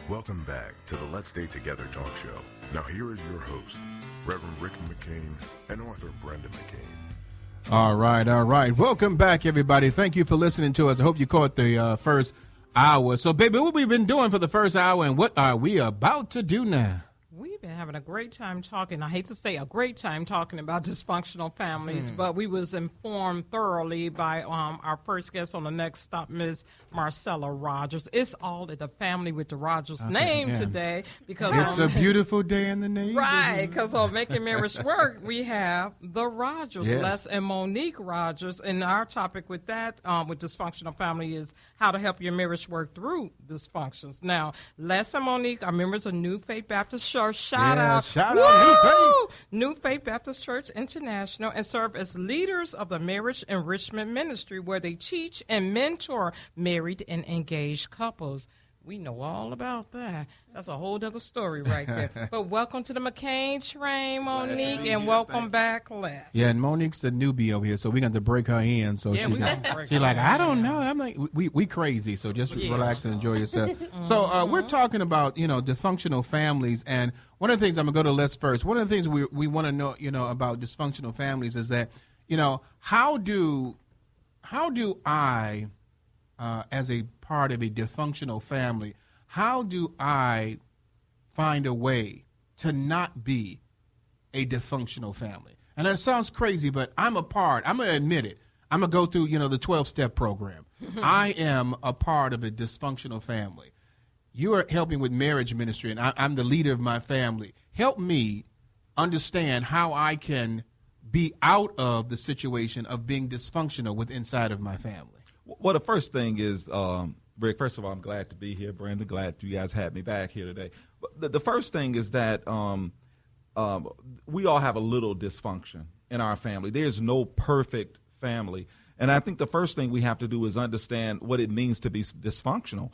Welcome back to the Let's Stay Together talk show. Now here is your host, Reverend Rick McCain and author Brenda McCain. All right. Welcome back, everybody. Thank you for listening to us. I hope you caught the first hour. So, baby, what we've been doing for the first hour and what are we about to do now? We've been having a great time talking. I hate to say a great time talking about dysfunctional families, but we was informed thoroughly by our first guest on the next stop, Ms. Marcella Rodgers. It's all in the family with the Rodgers name today because it's a beautiful day in the neighborhood. Right, because on Making Marriage Work, we have the Rodgers, Yes. Les and Monique Rodgers, and our topic with that, with dysfunctional family, is how to help your marriage work through dysfunctions. Now, Les and Monique are members of New Faith Baptist Church. Shout out New Faith. New Faith Baptist Church International, and serve as leaders of the Marriage Enrichment Ministry, where they teach and mentor married and engaged couples. We know all about that. That's a whole other story right there. But welcome to the McCain train, Monique, and welcome back, Les. Yeah, and Monique's the newbie over here, so we're going to break her in. So she's like, I don't know. I'm like, we crazy, so just relax and enjoy yourself. So we're talking about, dysfunctional families, and one of the things, I'm going to go to Les first. One of the things we want to know, about dysfunctional families is that, how do I, as a part of a dysfunctional family, how do I find a way to not be a dysfunctional family? And that sounds crazy, but I'm going to admit it. I'm going to go through, the 12-step program. I am a part of a dysfunctional family. You are helping with marriage ministry, and I'm the leader of my family. Help me understand how I can be out of the situation of being dysfunctional inside of my family. Well, the first thing is, Rick, first of all, I'm glad to be here. Brenda, glad you guys had me back here today. But the first thing is that we all have a little dysfunction in our family. There's no perfect family. And I think the first thing we have to do is understand what it means to be dysfunctional.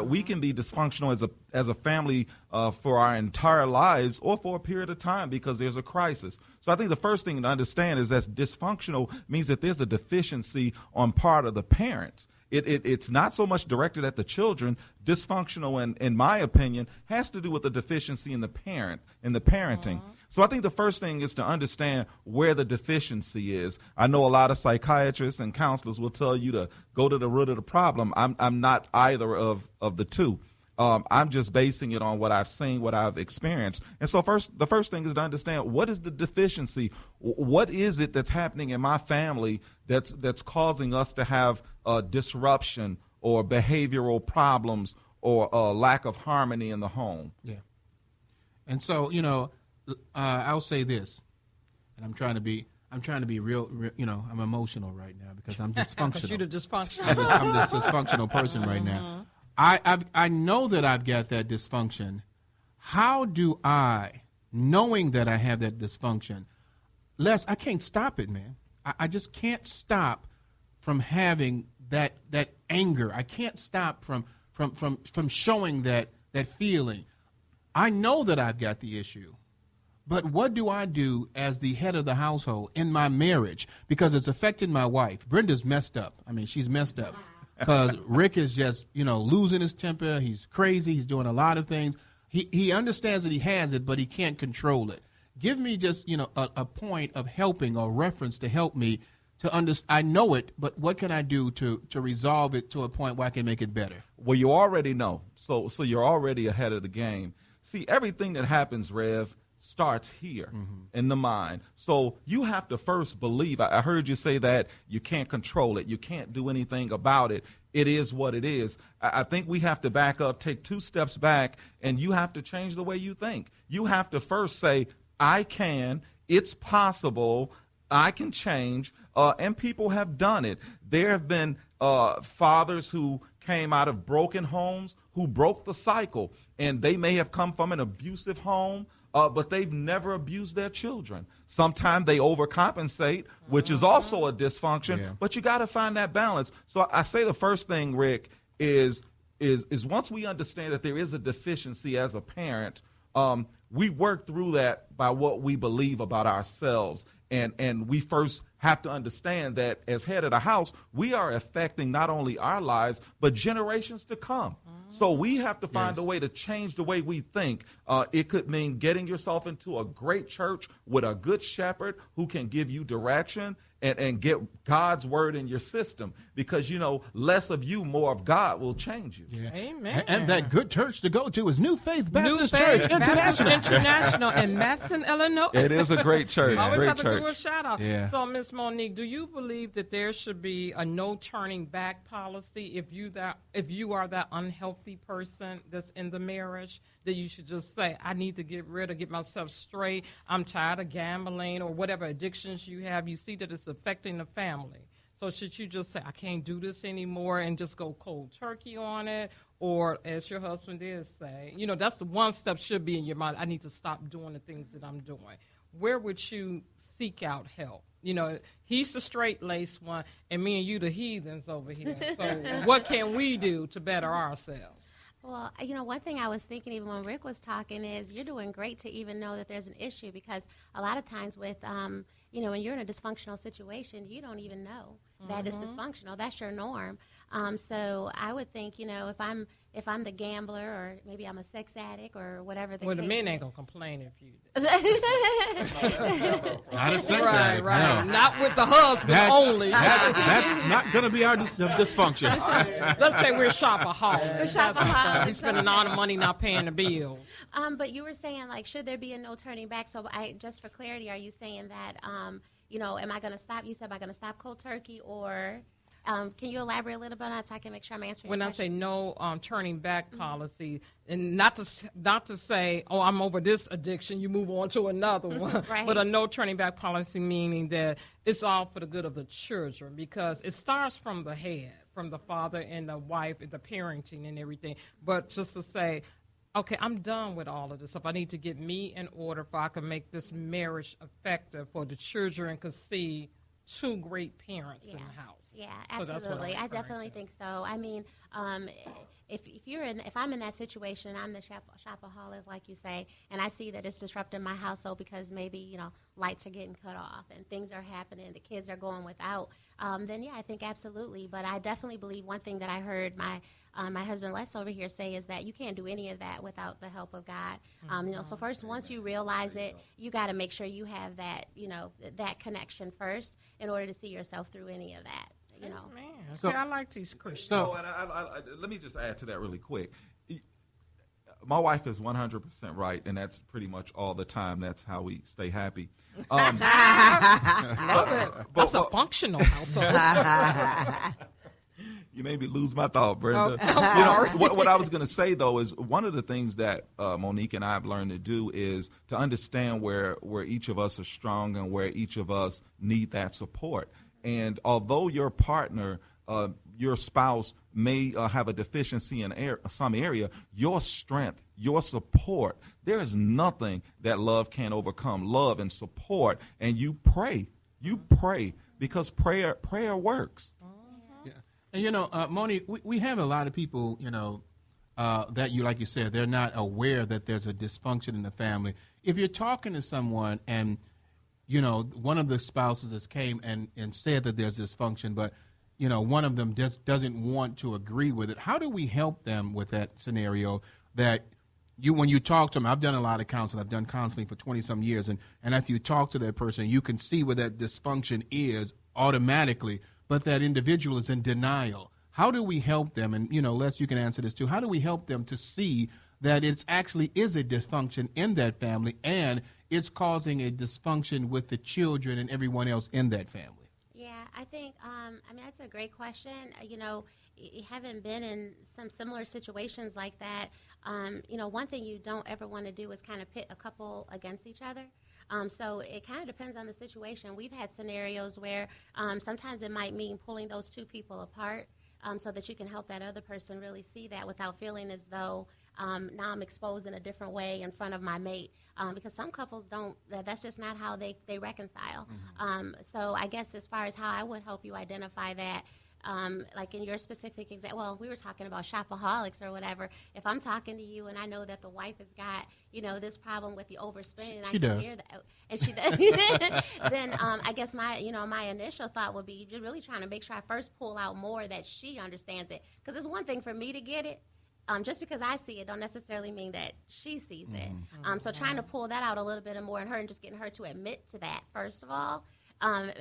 We can be dysfunctional as a family for our entire lives or for a period of time because there's a crisis. So I think the first thing to understand is that dysfunctional means that there's a deficiency on part of the parents. It's not so much directed at the children. Dysfunctional, in my opinion, has to do with the deficiency in the parenting. So I think the first thing is to understand where the deficiency is. I know a lot of psychiatrists and counselors will tell you to go to the root of the problem. I'm not either of the two. I'm just basing it on what I've seen, what I've experienced. And so the first thing is to understand, what is the deficiency? What is it that's happening in my family that's causing us to have disruption or behavioral problems or lack of harmony in the home? Yeah. And so, I'll say this, and I'm trying to be real, I'm emotional right now because I'm dysfunctional. Because you're the dysfunctional. I'm this dysfunctional person right now. I know that I've got that dysfunction. How do I, knowing that I have that dysfunction, Les, I can't stop it, man. I just can't stop from having that anger. I can't stop from showing that feeling. I know that I've got the issue. But what do I do as the head of the household in my marriage? Because it's affected my wife. Brenda's messed up. I mean, she's messed up. Because Rick is just, losing his temper. He's crazy. He's doing a lot of things. He understands that he has it, but he can't control it. Give me just, a point of helping or reference to help me to understand. I know it, but what can I do to resolve it to a point where I can make it better? Well, you already know. So you're already ahead of the game. See, everything that happens, Rev, starts here in the mind. So you have to first believe. I heard you say that you can't control it. You can't do anything about it. It is what it is. I think we have to back up, take 2 steps back, and you have to change the way you think. You have to first say, I can, it's possible, I can change, and people have done it. There have been fathers who came out of broken homes who broke the cycle, and they may have come from an abusive home, but they've never abused their children. Sometimes they overcompensate, which is also a dysfunction, but you got to find that balance. So I say the first thing, Rick, is once we understand that there is a deficiency as a parent, we work through that by what we believe about ourselves. And we first have to understand that as head of the house, we are affecting not only our lives, but generations to come. So we have to find a way to change the way we think. It could mean getting yourself into a great church with a good shepherd who can give you direction and get God's word in your system, because, less of you, more of God will change you. Yeah. Amen. And that good church to go to is New Faith Baptist New Church Faith International. Baptist International in Madison, Illinois. It is a great church. Always Great have to church. do a shout out. Yeah. So, Miss Monique, do you believe that there should be a no turning back policy if you are that unhealthy person that's in the marriage, that you should just say, I need to get myself straight. I'm tired of gambling or whatever addictions you have. You see that it's affecting the family. So should you just say, I can't do this anymore and just go cold turkey on it? Or, as your husband did say, that's the one step should be in your mind. I need to stop doing the things that I'm doing. Where would you seek out help? He's the straight-laced one, and me and you the heathens over here. So what can we do to better ourselves? Well, one thing I was thinking even when Rick was talking is you're doing great to even know that there's an issue, because a lot of times with, when you're in a dysfunctional situation, you don't even know that it's dysfunctional. That's your norm. So I would think, if I'm the gambler, or maybe I'm a sex addict or whatever the case. The men ain't going to complain if you Not a sex addict. Right. No. Not with the husband only. That's not going to be our dysfunction. Let's say we're shopaholics. We're shopaholics. We spend a lot of money not paying the bills. But you were saying, should there be a no turning back? So just for clarity, are you saying that, am I going to stop? You said, am I going to stop cold turkey, or... can you elaborate a little bit on that so I can make sure I'm answering when your I say question? no turning back policy, and not to say, oh, I'm over this addiction, you move on to another one, Right. But a no turning back policy meaning that it's all for the good of the children, because it starts from the head, from the father and the wife and the parenting and everything. But just to say, okay, I'm done with all of this stuff. I need to get me in order so I can make this marriage effective for the children to see two great parents in the house. Yeah, So that's what absolutely. I'm I definitely think so. I mean, if I'm in that situation, I'm the shopaholic, like you say, and I see that it's disrupting my household because maybe lights are getting cut off and things are happening, the kids are going without. Then yeah, I think absolutely. But I definitely believe one thing that I heard my husband Les over here say is that you can't do any of that without the help of God. So first, once you realize it, you got to make sure you have that, that connection first in order to see yourself through any of that. Man, see, I like these Christians. Let me just add to that really quick. My wife is 100% right, and that's pretty much all the time. That's how we stay happy. Love it. That's a functional household. You made me lose my thought, Brenda. Oh, I'm sorry. What I was going to say, though, is one of the things that Monique and I have learned to do is to understand where each of us are strong and where each of us need that support. And although your partner, your spouse, may have a deficiency in some area, your strength, your support, there is nothing that love can't overcome. Love and support. And you pray. You pray, because prayer works. And, Monique, we have a lot of people, that like you said, they're not aware that there's a dysfunction in the family. If you're talking to someone and, one of the spouses has came and said that there's dysfunction, but, one of them just doesn't want to agree with it, how do we help them with that scenario that when you talk to them? I've done a lot of counseling. I've done counseling for 20-some years. And after you talk to that person, you can see where that dysfunction is automatically. But that individual is in denial. How do we help them? And, Les, you can answer this too. How do we help them to see that it actually is a dysfunction in that family and it's causing a dysfunction with the children and everyone else in that family? Yeah, I think, that's a great question. Having been in some similar situations like that, one thing you don't ever want to do is kind of pit a couple against each other. So it kind of depends on the situation. We've had scenarios where sometimes it might mean pulling those two people apart so that you can help that other person really see that without feeling as though now I'm exposed in a different way in front of my mate. Because some couples don't, that's just not how they reconcile. So I guess as far as how I would help you identify that, like in your specific example, well, we were talking about shopaholics or whatever. If I'm talking to you and I know that the wife has got, this problem with the overspending, she does. Hear that, and she does, then I guess my initial thought would be just really trying to make sure I first pull out more that she understands it. Because it's one thing for me to get it, just because I see it don't necessarily mean that she sees it. So trying to pull that out a little bit more in her and just getting her to admit to that, first of all,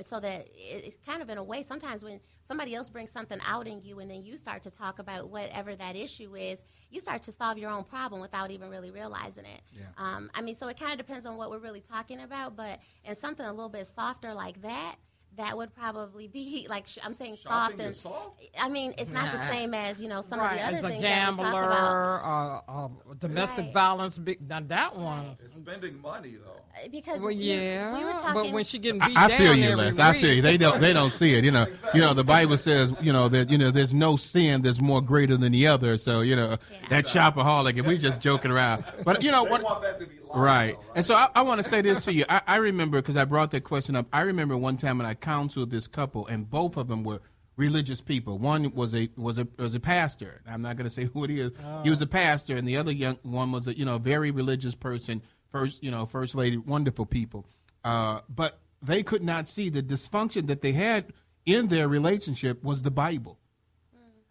so that it's kind of in a way, sometimes when somebody else brings something out in you and then you start to talk about whatever that issue is, you start to solve your own problem without even really realizing it. Yeah. So it kind of depends on what we're really talking about, but in something a little bit softer like that, that would probably be, like I'm saying, soft. And soft? It's not the same as, some of the other things that we talk about. Domestic violence, that one. It's spending money, though. Because we were talking. But when she getting beat I down, feel you, Les. I feel you. They don't see it. The Bible says, that there's no sin that's more greater than the other. So that shopaholic, and we just joking around. But they want that to be live, right. Though, right? And so I want to say this to you. I remember, because I brought that question up. I remember one time when I counseled this couple, and both of them were religious people. One was a pastor. I'm not going to say who it is. Oh. He was a pastor, and the other young one was a very religious person. First lady, wonderful people. But they could not see the dysfunction that they had in their relationship was the Bible.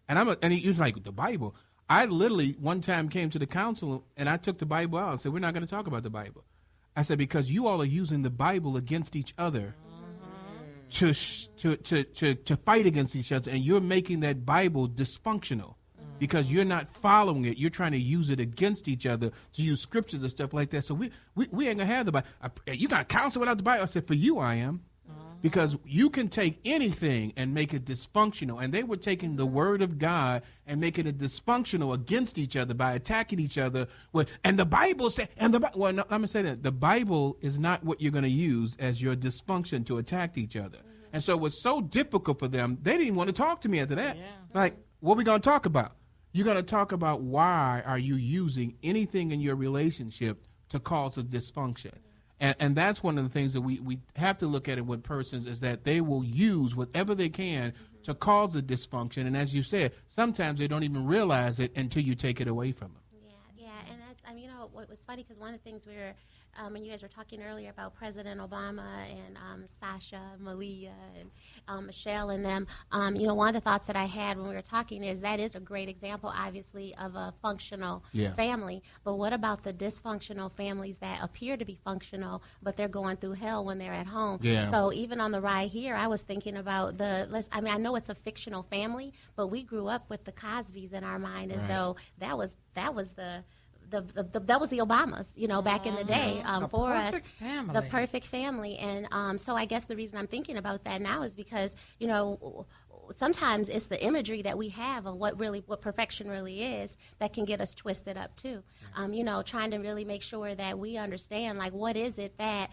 And he was like, the Bible. I literally one time came to the council and I took the Bible out and said, we're not going to talk about the Bible. I said, because you all are using the Bible against each other to fight against each other, and you're making that Bible dysfunctional because you're not following it. You're trying to use it against each other, to use scriptures and stuff like that. So we ain't going to have the Bible. You got counsel without the Bible. I said, for you, I am. Because you can take anything and make it dysfunctional. And they were taking the word of God and making it dysfunctional against each other by attacking each other. And the Bible said, well, no, I'm going to say that the Bible is not what you're going to use as your dysfunction to attack each other. And so it was so difficult for them. They didn't want to talk to me after that. Yeah. Like, what are we going to talk about? You're going to talk about why are you using anything in your relationship to cause a dysfunction. And that's one of the things that we have to look at it with persons, is that they will use whatever they can to cause a dysfunction. And as you said, sometimes they don't even realize it until you take it away from them. Yeah. And that's, what was funny, because one of the things we were, when you guys were talking earlier about President Obama and Sasha, Malia, and Michelle and them, one of the thoughts that I had when we were talking is that is a great example, obviously, of a functional family. But what about the dysfunctional families that appear to be functional, but they're going through hell when they're at home? Yeah. So even on the ride here, I was thinking about I know it's a fictional family, but we grew up with the Cosbys in our mind as though that was the Obamas, back in the day for us, the perfect family. And so I guess the reason I'm thinking about that now is because, sometimes it's the imagery that we have of what perfection really is that can get us twisted up too. Trying to really make sure that we understand, like, what is it that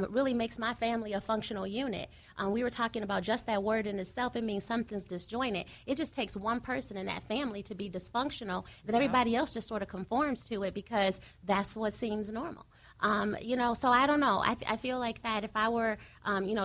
really makes my family a functional unit. We were talking about just that word in itself. It means something's disjointed. It just takes one person in that family to be dysfunctional, then everybody else just sort of conforms to it because that's what seems normal. So I don't know. I feel like that if I were,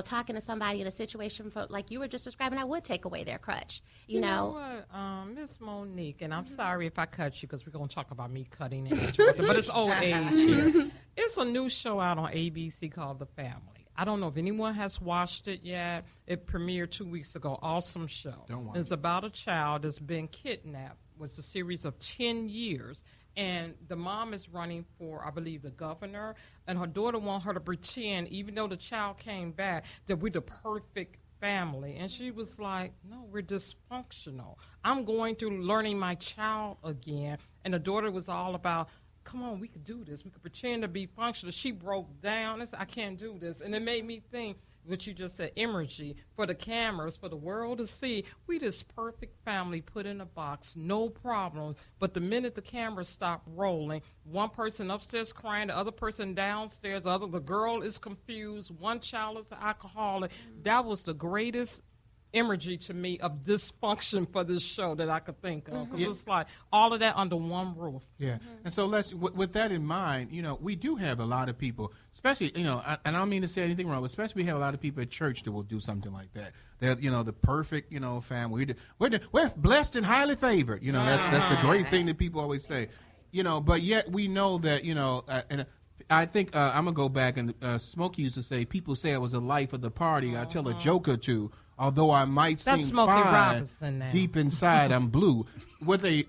talking to somebody in a situation like you were just describing, I would take away their crutch. You know what, Miss Monique, and I'm sorry if I cut you because we're going to talk about me cutting it, but it's old age here. It's a new show out on ABC called The Family. I don't know if anyone has watched it yet. It premiered 2 weeks ago. Awesome show. It's about a child that's been kidnapped. It's a series of 10 years. And the mom is running for, I believe, the governor. And her daughter wants her to pretend, even though the child came back, that we're the perfect family. And she was like, no, we're dysfunctional. I'm going through learning my child again. And the daughter was all about, come on, we could do this. We could pretend to be functional. She broke down and said, I can't do this. And it made me think, what you just said, imagery for the cameras, for the world to see. We this perfect family put in a box, no problems. But the minute the cameras stop rolling, one person upstairs crying, the other person downstairs, the girl is confused, one child is an alcoholic. That was the greatest imagery to me of dysfunction for this show that I could think of. Because it's like all of that under one roof. Yeah. And so with that in mind, we do have a lot of people, especially, and I don't mean to say anything wrong, but especially we have a lot of people at church that will do something like that. They're, the perfect, family. We're blessed and highly favored. That's the great thing that people always say. But yet we know that, and I think I'm going to go back and Smokey used to say, people say I was the life of the party. I tell a joke or two although I might That's seem Smokey fine, Robinson now. deep inside I'm blue. What the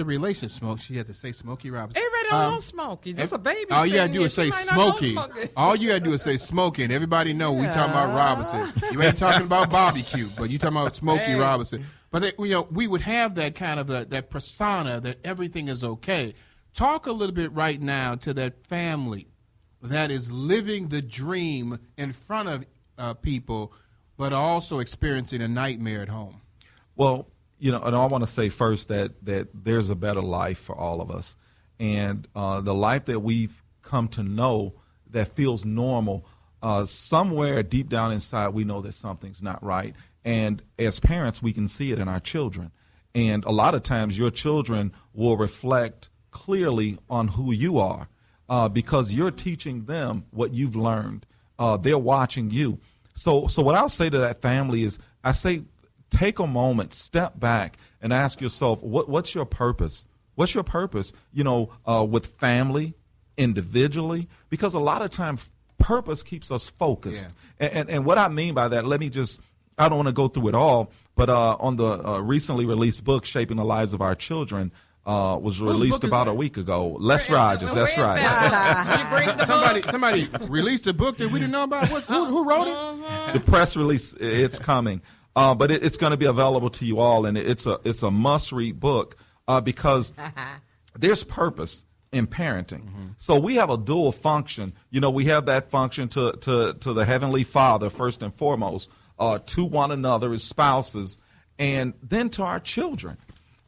relationship, Smoke? She had to say Smokey Robinson. Everybody don't know Smokey. Just a baby. All you gotta sitting do here. is say She might not know Smokey. Smokey. All you gotta do is say Smokey, and everybody know we talking about Robinson. You ain't talking about barbecue, but you talking about Smokey Robinson. But we would have that kind of that persona that everything is okay. Talk a little bit right now to that family that is living the dream in front of people, but also experiencing a nightmare at home. Well, and I want to say first that there's a better life for all of us. And the life that we've come to know that feels normal, somewhere deep down inside we know that something's not right. And as parents, we can see it in our children. And a lot of times your children will reflect clearly on who you are because you're teaching them what you've learned. They're watching you. So what I'll say to that family is, I say, take a moment, step back, and ask yourself, what's your purpose? What's your purpose, with family, individually? Because a lot of times purpose keeps us focused. Yeah. And what I mean by that, I don't want to go through it all, but on the recently released book, Shaping the Lives of Our Children, was released about a week ago. Les Rodgers, that's right. Somebody released a book that we didn't know about. Who wrote it? The press release, it's coming. But it's going to be available to you all, and it's a must-read book because there's purpose in parenting. Mm-hmm. So we have a dual function. We have that function to the Heavenly Father, first and foremost, to one another as spouses, and then to our children.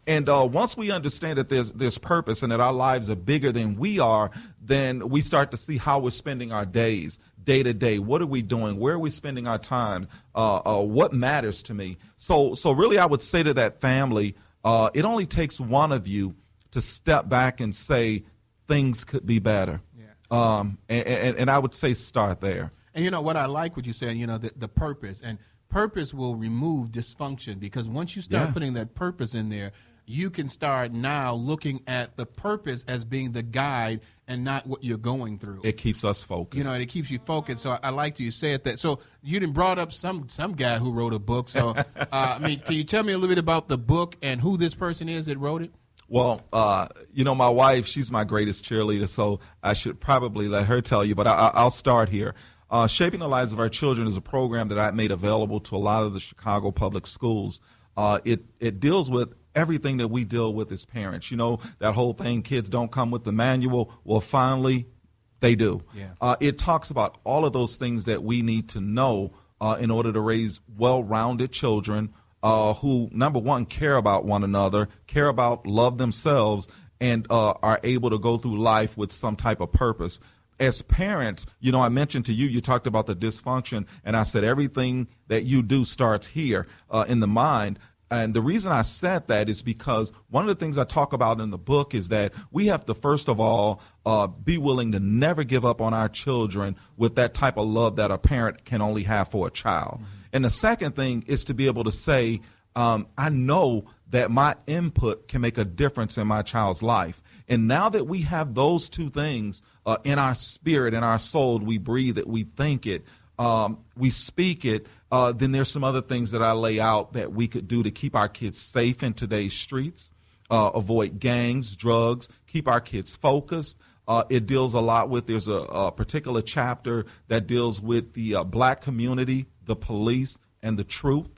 And once we understand that there's purpose and that our lives are bigger than we are, then we start to see how we're spending our days, day to day. What are we doing? Where are we spending our time? What matters to me? So really, I would say to that family, it only takes one of you to step back and say things could be better. Yeah. And I would say start there. And what I like what you said, the purpose. And purpose will remove dysfunction, because once you start putting that purpose in there, you can start now looking at the purpose as being the guide and not what you're going through. It keeps us focused. And it keeps you focused. So I liked you said that. So you done brought up some guy who wrote a book. So, can you tell me a little bit about the book and who this person is that wrote it? Well, my wife, she's my greatest cheerleader, so I should probably let her tell you, but I'll start here. Shaping the Lives of Our Children is a program that I made available to a lot of the Chicago public schools. It deals with everything that we deal with as parents. That whole thing, kids don't come with the manual. Well, finally, they do. Yeah. It talks about all of those things that we need to know in order to raise well-rounded children who, number one, care about one another, love themselves, and are able to go through life with some type of purpose. As parents, I mentioned to you, you talked about the dysfunction, and I said everything that you do starts here in the mind. And the reason I said that is because one of the things I talk about in the book is that we have to, first of all, be willing to never give up on our children with that type of love that a parent can only have for a child. Mm-hmm. And the second thing is to be able to say, I know that my input can make a difference in my child's life. And now that we have those two things in our spirit, in our soul, we breathe it, we think it, we speak it, then there's some other things that I lay out that we could do to keep our kids safe in today's streets, avoid gangs, drugs, keep our kids focused. It deals a lot with, there's a particular chapter that deals with the black community, the police, and the truth.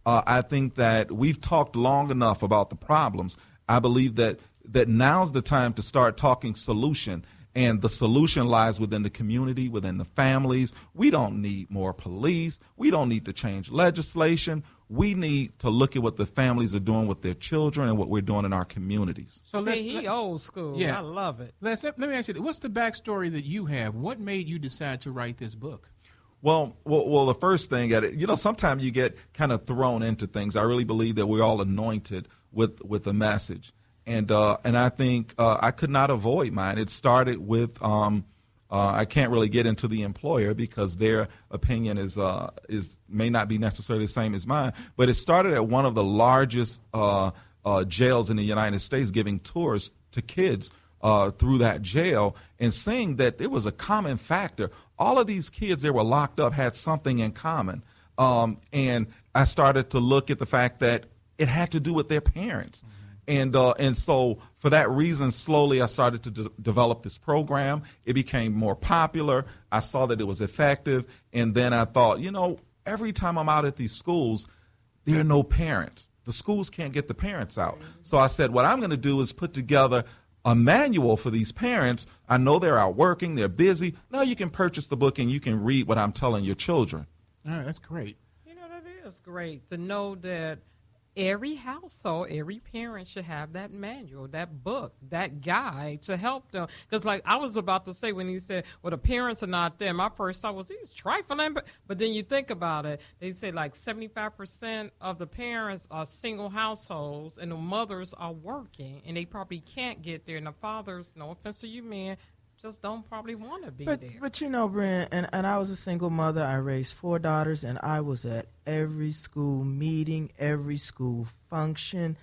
I think that we've talked long enough about the problems. I believe that now's the time to start talking solution. And the solution lies within the community, within the families. We don't need more police. We don't need to change legislation. We need to look at what the families are doing with their children and what we're doing in our communities. So he old school. Yeah. I love it. Let me ask you, what's the backstory that you have? What made you decide to write this book? Well, the first thing, sometimes you get kind of thrown into things. I really believe that we're all anointed with a message. And I think I could not avoid mine. It started with I can't really get into the employer because their opinion is may not be necessarily the same as mine. But it started at one of the largest jails in the United States, giving tours to kids through that jail and seeing that there was a common factor. All of these kids that were locked up had something in common. And I started to look at the fact that it had to do with their parents. And so for that reason, slowly I started to develop this program. It became more popular. I saw that it was effective. And then I thought, every time I'm out at these schools, there are no parents. The schools can't get the parents out. So I said, what I'm going to do is put together a manual for these parents. I know they're out working, they're busy. Now you can purchase the book and you can read what I'm telling your children. All right, that's great. That is great to know that every household, every parent should have that manual, that book, that guide to help them. Because like I was about to say when he said, well, the parents are not there, my first thought was, he's trifling. But then you think about it, they say like 75% of the parents are single households and the mothers are working and they probably can't get there. And the fathers, no offense to you, man, just don't probably want to be there. But Brent, and I was a single mother. I raised 4 daughters, and I was at every school meeting, every school function.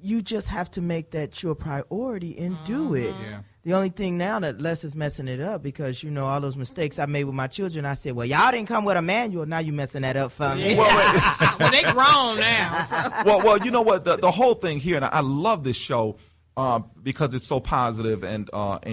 You just have to make that your priority and do it. Yeah. The only thing now that Les is messing it up because, all those mistakes I made with my children, I said, well, y'all didn't come with a manual. Now you messing that up for me. Well, they grown now. So. Well, you know what? The whole thing here, and I love this show, because it's so positive, and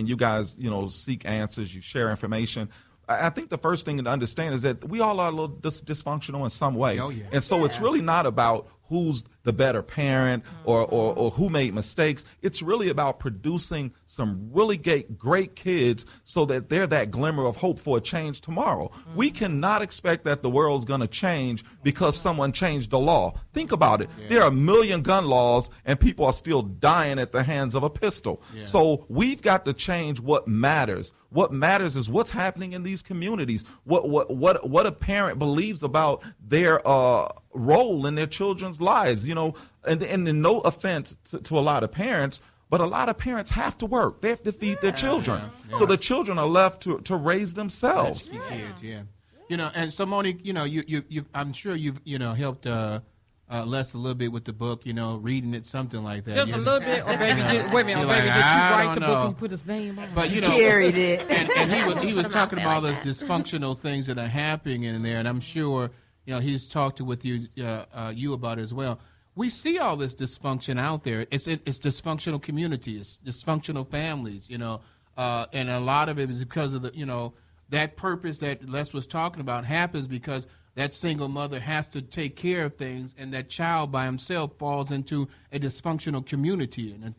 you guys, seek answers, you share information. I think the first thing to understand is that we all are a little dysfunctional in some way. Oh, yeah. And so it's really not about who's the better parent or who made mistakes. It's really about producing some really great kids so that they're that glimmer of hope for a change tomorrow. We cannot expect that the world's going to change because someone changed the law. Think about it. There are 1 million gun laws and people are still dying at the hands of a pistol. So we've got to change what matters. What matters is what's happening in these communities, what a parent believes about their role in their children's lives, and no offense to a lot of parents, but a lot of parents have to work. They have to feed their children. So the children are left to raise themselves. Kids, and so Monique, you I'm sure you've, helped Les a little bit with the book, reading it, something like that. Just a little bit, or maybe wait a minute, did you write the book and put his name on it? But carried it. And he was talking about all those dysfunctional things that are happening in there, and I'm sure he's talked with you about it as well. We see all this dysfunction out there. It's dysfunctional communities, dysfunctional families, and a lot of it is because of the that purpose that Les was talking about happens because that single mother has to take care of things, and that child by himself falls into a dysfunctional community and a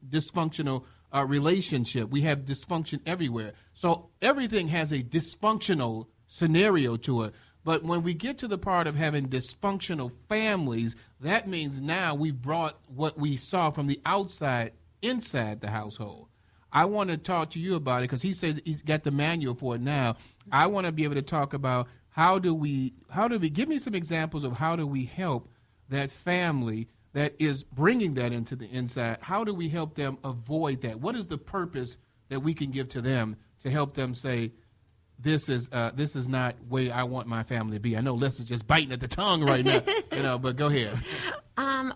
dysfunctional relationship. We have dysfunction everywhere. So everything has a dysfunctional scenario to it. But when we get to the part of having dysfunctional families, that means now we brought what we saw from the outside inside the household. I want to talk to you about it because he says he's got the manual for it now. I want to be able to talk about how do we give me some examples of how do we help that family that is bringing that into the inside? How do we help them avoid that? What is the purpose that we can give to them to help them say, this is not where I want my family to be? I know Les is just biting at the tongue right now, but go ahead.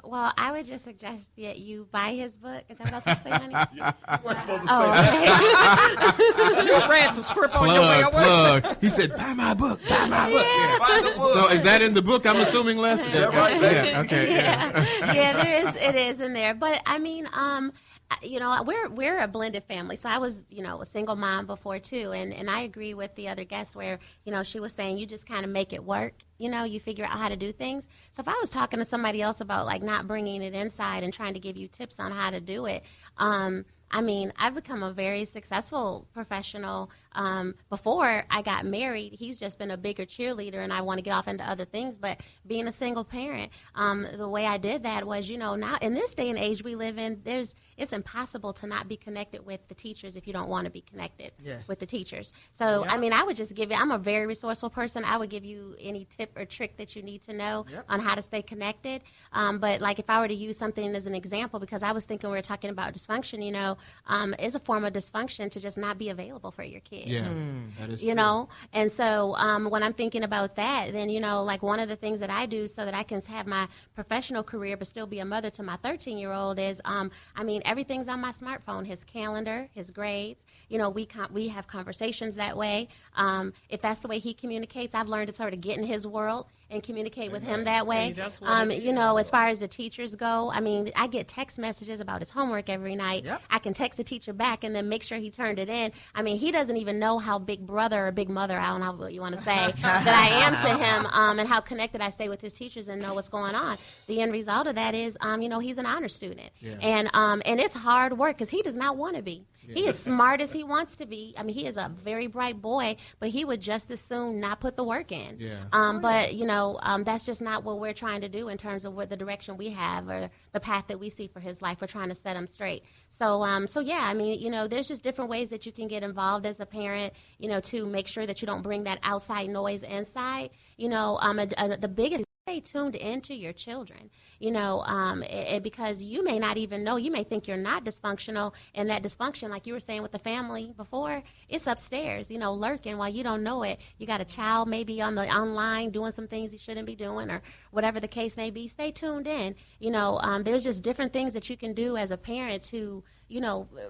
Well, I would just suggest that you buy his book. Is that what I was supposed to say, honey? You weren't supposed to say that. You read the script on your way away. Plug. He said, buy my book. Buy my book. Yeah. Buy the book. So is that in the book, I'm assuming, Les? Yeah, right. Yeah, okay. Yeah, it is in there. But, I mean, we're a blended family. So I was, a single mom before, too. And I agree with the other guests where, she was saying you just kind of make it work. You figure out how to do things. So if I was talking to somebody else about, like, not bringing it inside and trying to give you tips on how to do it, I've become a very successful professional. Before I got married, he's just been a bigger cheerleader, and I want to get off into other things. But being a single parent, the way I did that was, now in this day and age we live in, it's impossible to not be connected with the teachers if you don't want to be connected with the teachers. So, I would just give you, I'm a very resourceful person. I would give you any tip or trick that you need to know on how to stay connected. But like if I were to use something as an example, because I was thinking we were talking about dysfunction, is a form of dysfunction to just not be available for your kids. Yeah, that is true. And so when I'm thinking about that, then, like one of the things that I do so that I can have my professional career but still be a mother to my 13-year-old is, everything's on my smartphone, his calendar, his grades. We have conversations that way. If that's the way he communicates, I've learned to sort of get in his world and communicate with him that way. See, As far as the teachers go, I mean, I get text messages about his homework every night. Yep. I can text the teacher back and then make sure he turned it in. I mean, he doesn't even know how big brother or big mother, I don't know what you want to say, that I am to him, and how connected I stay with his teachers and know what's going on. The end result of that is, he's an honor student. Yeah. And it's hard work because he does not want to be. He is smart as he wants to be. I mean, he is a very bright boy, but he would just as soon not put the work in. Yeah. But that's just not what we're trying to do in terms of what the direction we have or the path that we see for his life. We're trying to set him straight. So yeah, I mean, there's just different ways that you can get involved as a parent, to make sure that you don't bring that outside noise inside. The biggest, stay tuned into your children, because you may not even know. You may think you're not dysfunctional, and that dysfunction, like you were saying with the family before, it's upstairs, lurking while you don't know it. You got a child maybe online doing some things he shouldn't be doing, or whatever the case may be. Stay tuned in. There's just different things that you can do as a parent to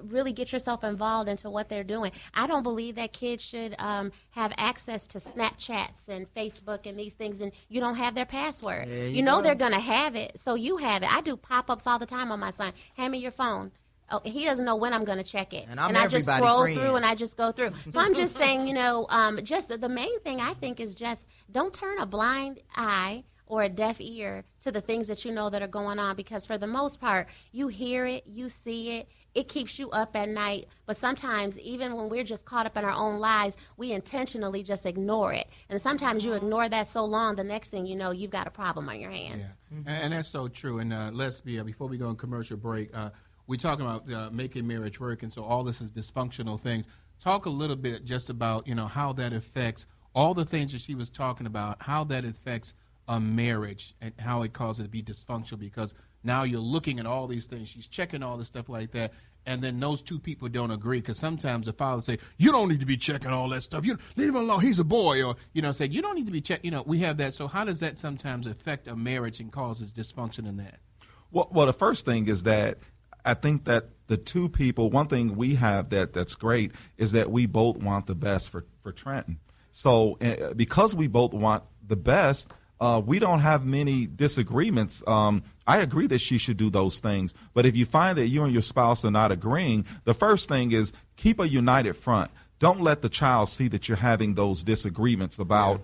really get yourself involved into what they're doing. I don't believe that kids should have access to Snapchats and Facebook and these things, and you don't have their password. They're going to have it, so you have it. I do pop-ups all the time on my son. Hand me your phone. Oh, he doesn't know when I'm going to check it. And I just scroll through and I just go through. So I'm just saying, just the main thing I think is just don't turn a blind eye or a deaf ear to the things that that are going on, because for the most part, you hear it, you see it, it keeps you up at night. But sometimes, even when we're just caught up in our own lives, we intentionally just ignore it. And sometimes you ignore that so long, the next thing you know, you've got a problem on your hands. Yeah. And that's so true. And Leslie, before we go on commercial break, we're talking about making marriage work, and so all this is dysfunctional things. Talk a little bit just about, how that affects all the things that she was talking about, how that affects a marriage and how it causes it to be dysfunctional, because now you're looking at all these things. She's checking all this stuff like that, and then those two people don't agree, because sometimes the father say, you don't need to be checking all that stuff. You leave him alone. He's a boy. Or, say, you don't need to be checking. We have that. So how does that sometimes affect a marriage and causes dysfunction in that? Well, the first thing is that I think that the two people, one thing we have that's great is that we both want the best for Trenton. So because we both want the best, we don't have many disagreements. I agree that she should do those things. But if you find that you and your spouse are not agreeing, the first thing is keep a united front. Don't let the child see that you're having those disagreements about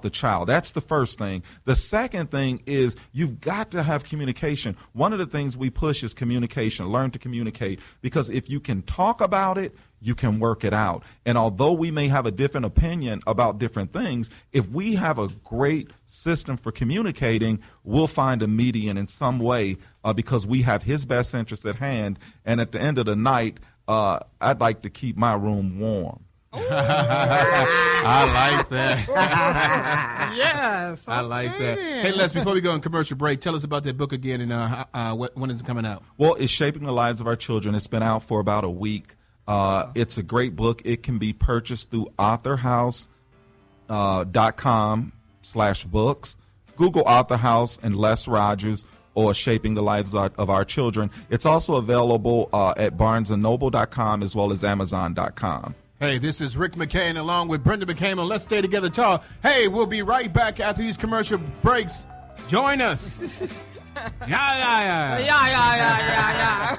the child. That's the first thing. The second thing is you've got to have communication. One of the things we push is communication. Learn to communicate, because if you can talk about it, you can work it out. And although we may have a different opinion about different things, if we have a great system for communicating, we'll find a median in some way, because we have his best interest at hand. And at the end of the night, I'd like to keep my room warm. I like that. Yes. I like that. Hey, Les, before we go on commercial break, tell us about that book again, and when is it coming out? Well, it's Shaping the Lives of Our Children. It's been out for about a week. It's a great book. It can be purchased through authorhouse.com/books. Google Author House and Les Rodgers, or Shaping the Lives of Our Children. It's also available at barnesandnoble.com as well as amazon.com. Hey, this is Rick McCain along with Brenda McCain on Let's Stay Together Talk. Hey, we'll be right back after these commercial breaks. Join us. Yeah. Yeah.